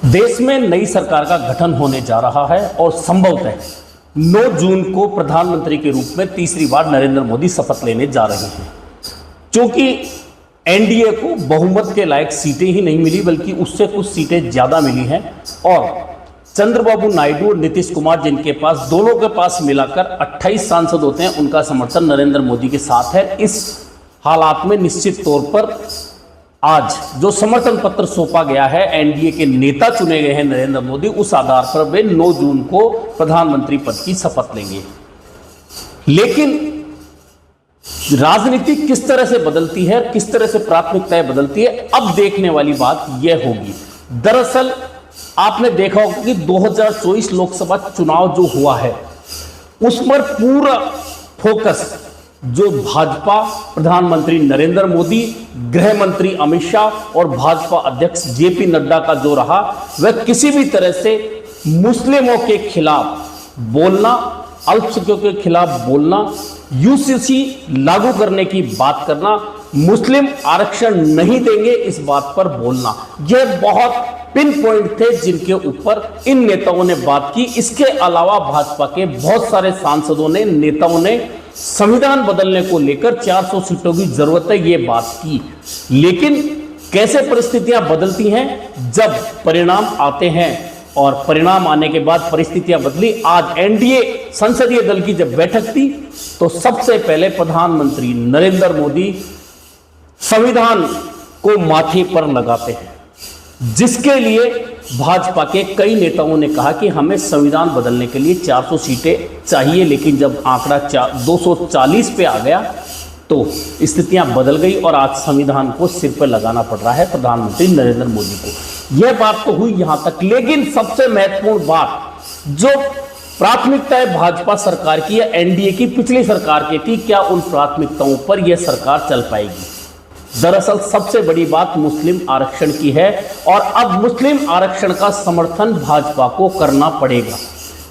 देश में नई सरकार का गठन होने जा रहा है और संभवतः 9 जून को प्रधानमंत्री के रूप में तीसरी बार नरेंद्र मोदी शपथ लेने जा रहे हैं। क्योंकि एनडीए को बहुमत के लायक सीटें ही नहीं मिली बल्कि उससे कुछ सीटें ज्यादा मिली हैं और चंद्रबाबू नायडू और नीतीश कुमार जिनके पास दोनों के पास मिलाकर 28 सांसद होते हैं, उनका समर्थन नरेंद्र मोदी के साथ है। इस हालात में निश्चित तौर पर आज जो समर्थन पत्र सौंपा गया है, एनडीए के नेता चुने गए हैं नरेंद्र मोदी, उस आधार पर वे 9 जून को प्रधानमंत्री पद की शपथ लेंगे। लेकिन राजनीति किस तरह से बदलती है, किस तरह से प्राथमिकताएं बदलती है, अब देखने वाली बात यह होगी। दरअसल आपने देखा होगा कि 2024 लोकसभा चुनाव जो हुआ है उस पर पूरा फोकस जो भाजपा, प्रधानमंत्री नरेंद्र मोदी, गृह मंत्री अमित शाह और भाजपा अध्यक्ष जेपी नड्डा का जो रहा, वह किसी भी तरह से मुस्लिमों के खिलाफ बोलना, अल्पसंख्यकों के खिलाफ बोलना, यूसीसी लागू करने की बात करना, मुस्लिम आरक्षण नहीं देंगे इस बात पर बोलना, यह बहुत पिन पॉइंट थे जिनके ऊपर इन नेताओं ने बात की। इसके अलावा भाजपा के बहुत सारे सांसदों ने, नेताओं ने संविधान बदलने को लेकर 400 सीटों की जरूरत है ये बात की। लेकिन कैसे परिस्थितियां बदलती हैं जब परिणाम आते हैं, और परिणाम आने के बाद परिस्थितियां बदली। आज एनडीए संसदीय दल की जब बैठक थी तो सबसे पहले प्रधानमंत्री नरेंद्र मोदी संविधान को माथे पर लगाते हैं, जिसके लिए भाजपा के कई नेताओं ने कहा कि हमें संविधान बदलने के लिए 400 सीटें चाहिए। लेकिन जब आंकड़ा 240 पे आ गया तो स्थितियां बदल गई और आज संविधान को सिर पर लगाना पड़ रहा है प्रधानमंत्री नरेंद्र मोदी को। यह बात तो हुई यहां तक, लेकिन सबसे महत्वपूर्ण बात जो प्राथमिकताएं भाजपा सरकार की या एनडीए की पिछली सरकार की थी, क्या उन प्राथमिकताओं पर यह सरकार चल पाएगी? दरअसल सबसे बड़ी बात मुस्लिम आरक्षण की है और अब मुस्लिम आरक्षण का समर्थन भाजपा को करना पड़ेगा।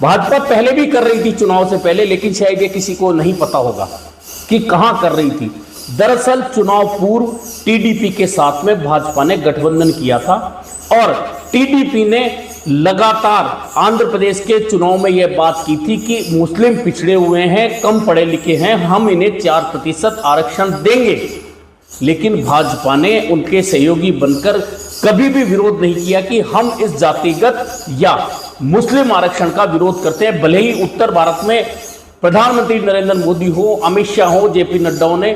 भाजपा पहले भी कर रही थी चुनाव से पहले, लेकिन शायद ये किसी को नहीं पता होगा कि कहां कर रही थी। दरअसल चुनाव पूर्व टीडीपी के साथ में भाजपा ने गठबंधन किया था और टीडीपी ने लगातार आंध्र प्रदेश के चुनाव में यह बात की थी कि मुस्लिम पिछड़े हुए हैं, कम पढ़े लिखे हैं, हम इन्हें 4% आरक्षण देंगे। लेकिन भाजपा ने उनके सहयोगी बनकर कभी भी विरोध नहीं किया कि हम इस जातिगत या मुस्लिम आरक्षण का विरोध करते हैं। भले ही उत्तर भारत में प्रधानमंत्री नरेंद्र मोदी हो, अमित शाह हो, जेपी नड्डा ने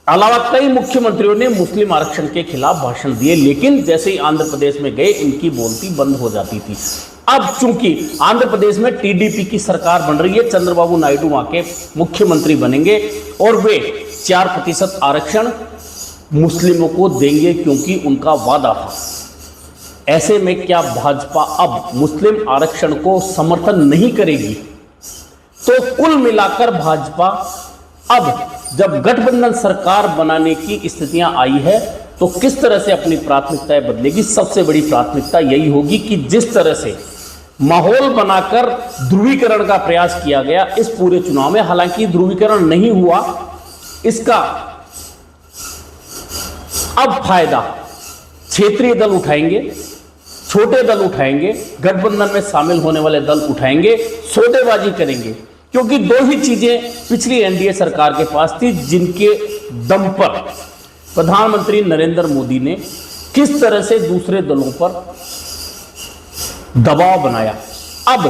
अलावा कई मुख्यमंत्रियों ने मुस्लिम आरक्षण के खिलाफ भाषण दिए, लेकिन जैसे ही आंध्र प्रदेश में गए इनकी बोलती बंद हो जाती थी। अब चूंकि आंध्र प्रदेश में टीडीपी की सरकार बन रही है, चंद्रबाबू नायडू वहां के मुख्यमंत्री बनेंगे और वे 4% आरक्षण मुस्लिमों को देंगे क्योंकि उनका वादा था। ऐसे में क्या भाजपा अब मुस्लिम आरक्षण को समर्थन नहीं करेगी? तो कुल मिलाकर भाजपा अब जब गठबंधन सरकार बनाने की स्थितियां आई है तो किस तरह से अपनी प्राथमिकताएं बदलेगी? सबसे बड़ी प्राथमिकता यही होगी कि जिस तरह से माहौल बनाकर ध्रुवीकरण का प्रयास किया गया इस पूरे चुनाव में, हालांकि ध्रुवीकरण नहीं हुआ, इसका अब फायदा क्षेत्रीय दल उठाएंगे, छोटे दल उठाएंगे, गठबंधन में शामिल होने वाले दल उठाएंगे, सौदेबाजी करेंगे। क्योंकि दो ही चीजें पिछली एनडीए सरकार के पास थी जिनके दम पर प्रधानमंत्री नरेंद्र मोदी ने किस तरह से दूसरे दलों पर दबाव बनाया। अब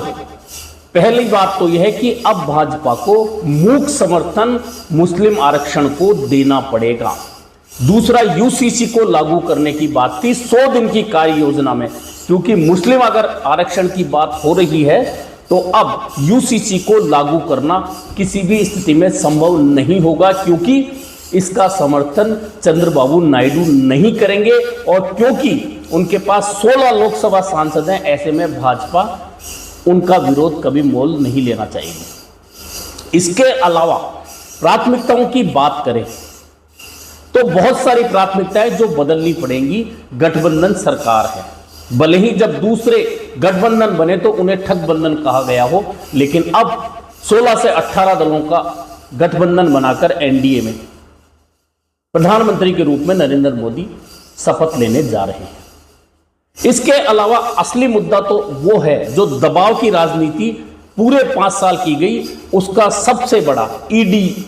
पहली बात तो यह है कि अब भाजपा को मूक समर्थन मुस्लिम आरक्षण को देना पड़ेगा। दूसरा, यूसीसी को लागू करने की बात थी 100 दिन की कार्य योजना में, क्योंकि मुस्लिम अगर आरक्षण की बात हो रही है तो अब यूसीसी को लागू करना किसी भी स्थिति में संभव नहीं होगा, क्योंकि इसका समर्थन चंद्रबाबू नायडू नहीं करेंगे और क्योंकि उनके पास 16 लोकसभा सांसद हैं, ऐसे में भाजपा उनका विरोध कभी मोल नहीं लेना चाहेगी। इसके अलावा प्राथमिकताओं की बात करें तो बहुत सारी प्राथमिकताएं जो बदलनी पड़ेंगी। गठबंधन सरकार है, भले ही जब दूसरे गठबंधन बने तो उन्हें ठगबंधन कहा गया हो, लेकिन अब 16 से 18 दलों का गठबंधन बनाकर एनडीए में प्रधानमंत्री के रूप में नरेंद्र मोदी शपथ लेने जा रहे हैं। इसके अलावा असली मुद्दा तो वो है जो दबाव की राजनीति पूरे 5 साल की गई, उसका सबसे बड़ा ईडी,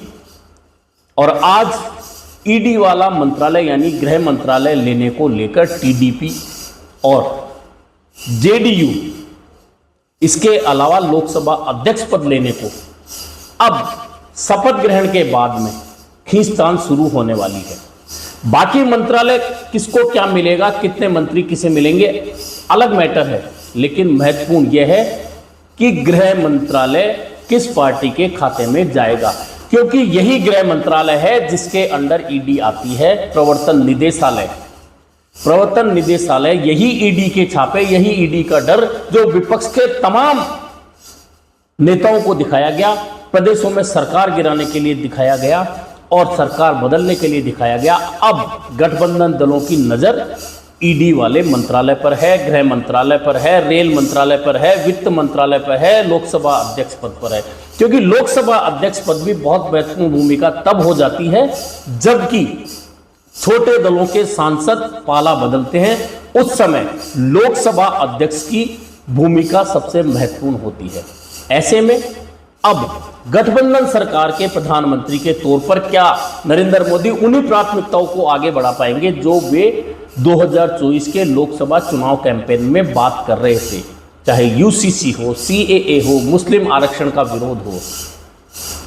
और आज ईडी वाला मंत्रालय यानी गृह मंत्रालय लेने को लेकर टीडीपी और जेडीयू, इसके अलावा लोकसभा अध्यक्ष पद लेने को अब शपथ ग्रहण के बाद में खींचतान शुरू होने वाली है। बाकी मंत्रालय किसको क्या मिलेगा, कितने मंत्री किसे मिलेंगे, अलग मैटर है, लेकिन महत्वपूर्ण यह है कि गृह मंत्रालय किस पार्टी के खाते में जाएगा, क्योंकि यही गृह मंत्रालय है जिसके अंडर ईडी आती है, प्रवर्तन निदेशालय। प्रवर्तन निदेशालय, यही ईडी के छापे, यही ईडी का डर जो विपक्ष के तमाम नेताओं को दिखाया गया, प्रदेशों में सरकार गिराने के लिए दिखाया गया और सरकार बदलने के लिए दिखाया गया। अब गठबंधन दलों की नजर ईडी वाले मंत्रालय पर है, गृह मंत्रालय पर है, रेल मंत्रालय पर है, वित्त मंत्रालय पर है, लोकसभा अध्यक्ष पद पर है, क्योंकि लोकसभा अध्यक्ष पद भी बहुत महत्वपूर्ण भूमिका तब हो जाती है जबकि छोटे दलों के सांसद पाला बदलते हैं, उस समय लोकसभा अध्यक्ष की भूमिका सबसे महत्वपूर्ण होती है। ऐसे में अब गठबंधन सरकार के प्रधानमंत्री के तौर पर क्या नरेंद्र मोदी उन्हीं प्राथमिकताओं को आगे बढ़ा पाएंगे जो वे 2024 के लोकसभा चुनाव कैंपेन में बात कर रहे थे, चाहे यूसीसी हो, सीएए हो, मुस्लिम आरक्षण का विरोध हो।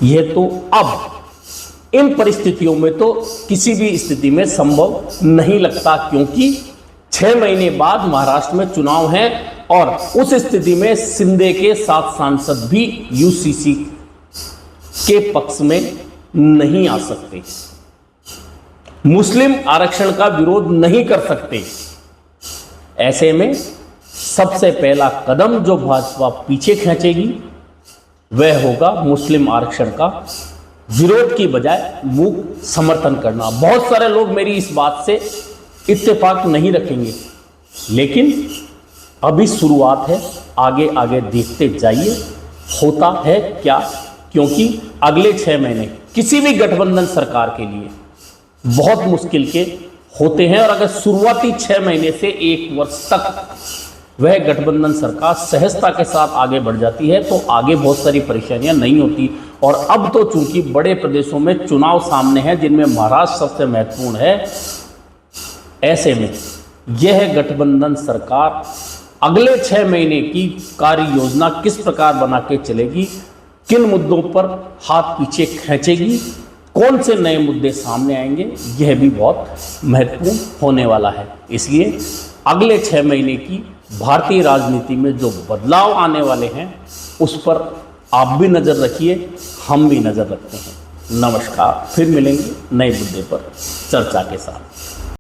यह तो अब इन परिस्थितियों में तो किसी भी स्थिति में संभव नहीं लगता, क्योंकि 6 महीने बाद महाराष्ट्र में चुनाव है और उस स्थिति में शिंदे के 7 सांसद भी यूसीसी के पक्ष में नहीं आ सकते, मुस्लिम आरक्षण का विरोध नहीं कर सकते। ऐसे में सबसे पहला कदम जो भाजपा पीछे खींचेगी वह होगा मुस्लिम आरक्षण का विरोध की बजाय मूक समर्थन करना। बहुत सारे लोग मेरी इस बात से इत्तेफाक नहीं रखेंगे, लेकिन अभी शुरुआत है, आगे आगे देखते जाइए होता है क्या, क्योंकि अगले 6 महीने किसी भी गठबंधन सरकार के लिए बहुत मुश्किल के होते हैं, और अगर शुरुआती 6 महीने से 1 वर्ष तक वह गठबंधन सरकार सहजता के साथ आगे बढ़ जाती है तो आगे बहुत सारी परेशानियां नहीं होती। और अब तो चूंकि बड़े प्रदेशों में चुनाव सामने हैं जिनमें महाराष्ट्र सबसे महत्वपूर्ण है, ऐसे में यह गठबंधन सरकार अगले 6 महीने की कार्य योजना किस प्रकार बना के चलेगी, किन मुद्दों पर हाथ पीछे खींचेगी, कौन से नए मुद्दे सामने आएंगे, यह भी बहुत महत्वपूर्ण होने वाला है। इसलिए अगले 6 महीने की भारतीय राजनीति में जो बदलाव आने वाले हैं उस पर आप भी नज़र रखिए, हम भी नज़र रखते हैं। नमस्कार, फिर मिलेंगे नए मुद्दे पर चर्चा के साथ।